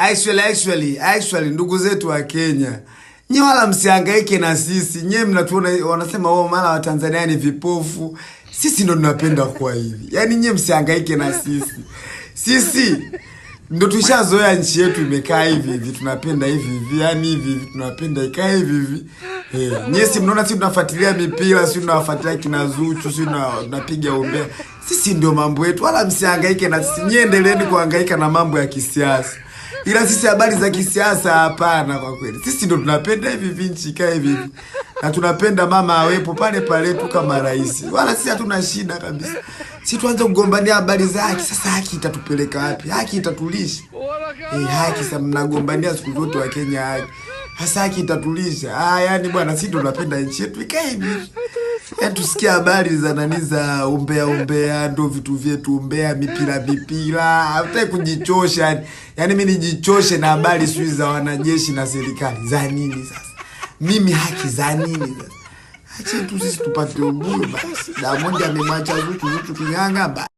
Actually ndugu zetu wa Kenya, nyie wala msihangaike na sisi. Nyie mnatuona wanasema wao mara wa Tanzania ni vipofu. Sisi ndo tunapenda kwa hivi. Yaani nyie msihangaike na sisi. Sisi ndo tushazoea nchi yetu imekaa hivi hivi, tunapenda hivi hivi, yani hivi hivi tunapenda ikae hivi hivi. Nyie si mnaona sisi tunafuatilia mipira, sisi tunafuatilia kina Zuchu, sisi tunapiga umbea. Sisi ndio mambo yetu, wala msihangaike na sisi. Nyie endeleeni kuhangaika na mambo ya kisiasa. Ila sisi habari za kisiasa hapana kwa kweli. Sisi ndo tunapenda hivi hivi nchi ikae hivi hivi. Na tunapenda mama awepo pale pale tu kama rais. Wala sisi hatuna shida kabisa. Si tuanze kugombania habari za haki. Sasa haki itatupeleka wapi? Haki itatulisha. Haki sasa mnagombania siku zote wa Kenya haki. Sasa haki itatulisha. Yani bwana sisi ndo tunapenda nchi yetu ikae hivi. Ya tusikia habari za nani za umbea ndo vitu vyetu umbea mipira hata kujichosha. Yani mimi nijichoshe na habari sui za wanajeshi na serikali za nini sasa? Mimi haki za nini sasa? Acha tu sisi tupate uhuru basi. Diamond amemwacha Zuchu Kinganga basi.